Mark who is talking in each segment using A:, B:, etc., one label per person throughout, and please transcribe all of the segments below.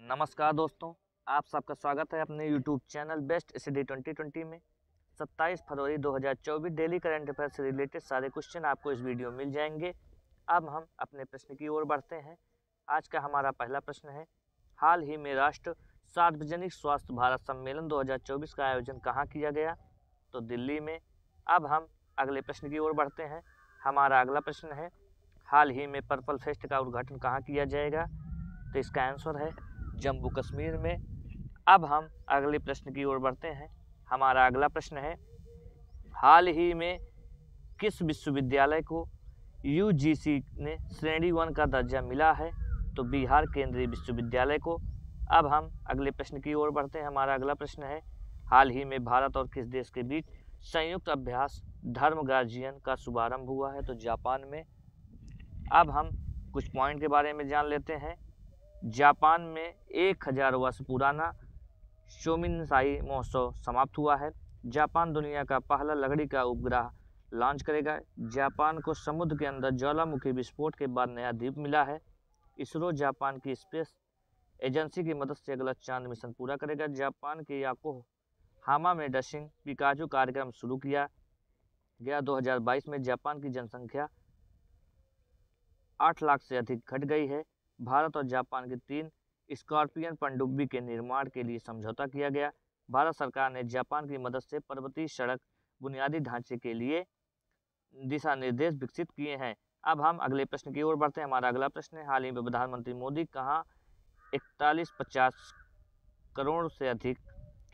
A: नमस्कार दोस्तों, आप सबका स्वागत है अपने YouTube चैनल बेस्ट स्टडी 2020 में। 27 फरवरी 2024 डेली करंट अफेयर से रिलेटेड सारे क्वेश्चन आपको इस वीडियो में मिल जाएंगे। अब हम अपने प्रश्न की ओर बढ़ते हैं। आज का हमारा पहला प्रश्न है, हाल ही में राष्ट्र सार्वजनिक स्वास्थ्य भारत सम्मेलन 2024 का आयोजन कहाँ किया गया? तो दिल्ली में। अब हम अगले प्रश्न की ओर बढ़ते हैं। हमारा अगला प्रश्न है, हाल ही में पर्पल फेस्ट का उद्घाटन कहाँ किया जाएगा? तो इसका आंसर है जम्मू कश्मीर में। अब हम अगले प्रश्न की ओर बढ़ते हैं। हमारा अगला प्रश्न है, हाल ही में किस विश्वविद्यालय को यूजीसी ने श्रेणी 1 का दर्जा मिला है? तो बिहार केंद्रीय विश्वविद्यालय को। अब हम अगले प्रश्न की ओर बढ़ते हैं। हमारा अगला प्रश्न है, हाल ही में भारत और किस देश के बीच संयुक्त अभ्यास धर्म गार्जियन का शुभारंभ हुआ है? तो जापान में। अब हम कुछ पॉइंट के बारे में जान लेते हैं। जापान में 1000 वर्ष पुराना शोमिनसाई महोत्सव समाप्त हुआ है। जापान दुनिया का पहला लकड़ी का उपग्रह लॉन्च करेगा। जापान को समुद्र के अंदर ज्वालामुखी विस्फोट के बाद नया द्वीप मिला है। इसरो जापान की स्पेस एजेंसी की मदद से अगला चांद मिशन पूरा करेगा। जापान के योकोहामा में डशिंग पिकाचू कार्यक्रम शुरू किया गया। 2022 में जापान की जनसंख्या 8 लाख से अधिक घट गई है। भारत और जापान के 3 स्कॉर्पियन पनडुब्बी के निर्माण के लिए समझौता किया गया। भारत सरकार ने जापान की मदद से पर्वतीय सड़क बुनियादी ढांचे के लिए दिशा निर्देश विकसित किए हैं। अब हम अगले प्रश्न की ओर बढ़ते हैं। हमारा अगला प्रश्न है, हाल ही में प्रधानमंत्री मोदी कहाँ 4150 करोड़ से अधिक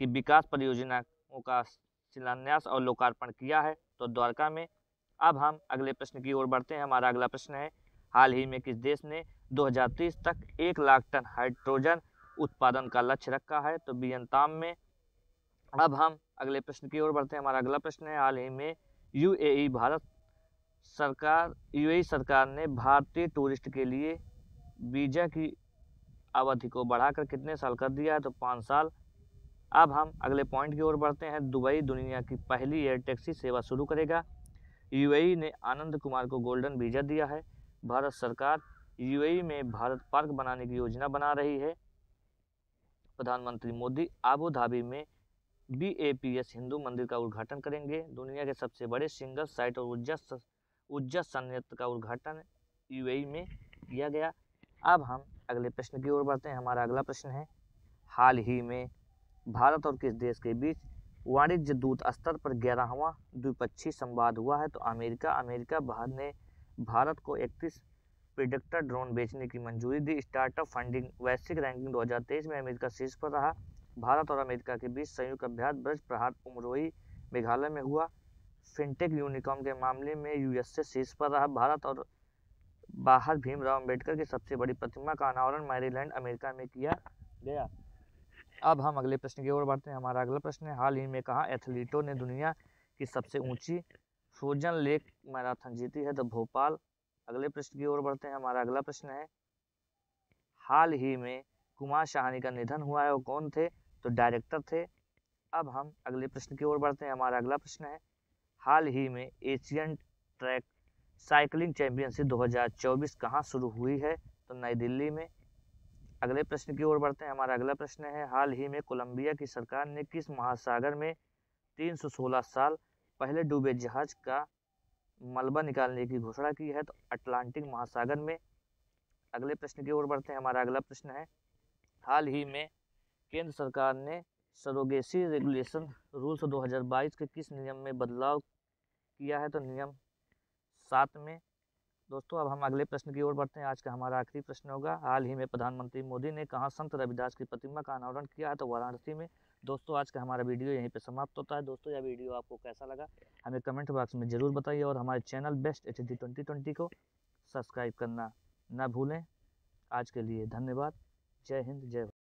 A: की विकास परियोजनाओं का शिलान्यास और लोकार्पण किया है? तो द्वारका में। अब हम अगले प्रश्न की ओर बढ़ते हैं। हमारा अगला प्रश्न है, हाल ही में किस देश ने 2030 तक 1 लाख टन हाइड्रोजन उत्पादन का लक्ष्य रखा है? तो वियतनाम में। अब हम अगले प्रश्न की ओर बढ़ते हैं। हमारा अगला प्रश्न है, हाल ही में यूएई सरकार ने भारतीय टूरिस्ट के लिए वीजा की अवधि को बढ़ाकर कितने साल कर दिया है? तो 5 साल। अब हम अगले पॉइंट की ओर बढ़ते हैं। दुबई दुनिया की पहली एयर टैक्सी सेवा शुरू करेगा। यूएई ने आनंद कुमार को गोल्डन वीजा दिया है। भारत सरकार यूएई में भारत पार्क बनाने की योजना बना रही है। प्रधानमंत्री मोदी आबू धाबी में बीएपीएस हिंदू मंदिर का उद्घाटन करेंगे। दुनिया के सबसे बड़े सिंगल साइट और ऊर्जा संयंत्र का उद्घाटन यूएई में किया गया। अब हम अगले प्रश्न की ओर बढ़ते हैं। हमारा अगला प्रश्न है, हाल ही में भारत और किस देश के बीच वाणिज्य दूत स्तर पर 11वां द्विपक्षीय संवाद हुआ है? तो अमेरिका ने भारत को 31 प्रेडेटर ड्रोन बेचने की मंजूरी दी। स्टार्टअप फंडिंग वैश्विक रैंकिंग 2023 में अमेरिका शीर्ष पर रहा। भारत और अमेरिका के बीच संयुक्त अभ्यास ब्रज प्रहार उमरोई मेघालय में हुआ। फिनटेक यूनिकॉर्न के मामले में यूएसए शीर्ष पर रहा। भारत और बाहर भीमराव अंबेडकर की सबसे बड़ी प्रतिमा का अनावरण मैरीलैंड अमेरिका में किया गया। अब हम अगले प्रश्न की ओर बढ़ते हैं। हमारा अगला प्रश्न है, हाल ही में कहाँ एथलीटों ने दुनिया की सबसे ऊंची फ्रोजन लेक मैराथन जीती है? तो भोपाल। अगले प्रश्न की ओर बढ़ते हैं। हमारा अगला प्रश्न है, हाल ही में कुमार साहनी का निधन हुआ है, वो कौन थे? तो डायरेक्टर थे। अब हम अगले प्रश्न की ओर बढ़ते हैं। हमारा अगला प्रश्न है, हाल ही में एशियन ट्रैक साइकिलिंग चैंपियनशिप 2024 कहाँ शुरू हुई है? तो नई दिल्ली में। अगले प्रश्न की ओर बढ़ते हैं। हमारा अगला प्रश्न है, हाल ही में कोलंबिया की सरकार ने किस महासागर में 316 साल पहले डूबे जहाज का मलबा निकालने की घोषणा की है? तो अटलांटिक महासागर में। अगले प्रश्न की ओर बढ़ते हैं। हमारा अगला प्रश्न है, हाल ही में केंद्र सरकार ने सरोगेसी रेगुलेशन रूल्स 2022 के किस नियम में बदलाव किया है? तो नियम 7 में। दोस्तों, अब हम अगले प्रश्न की ओर बढ़ते हैं। आज का हमारा आखिरी प्रश्न होगा, हाल ही में प्रधानमंत्री मोदी ने कहाँ संत रविदास की प्रतिमा का अनावरण किया है? तो वाराणसी में। दोस्तों, आज का हमारा वीडियो यहीं पे समाप्त होता है। दोस्तों, यह वीडियो आपको कैसा लगा हमें कमेंट बॉक्स में ज़रूर बताइए और हमारे चैनल बेस्ट स्टडी 2020 को सब्सक्राइब करना ना भूलें। आज के लिए धन्यवाद। जय हिंद, जय भारत।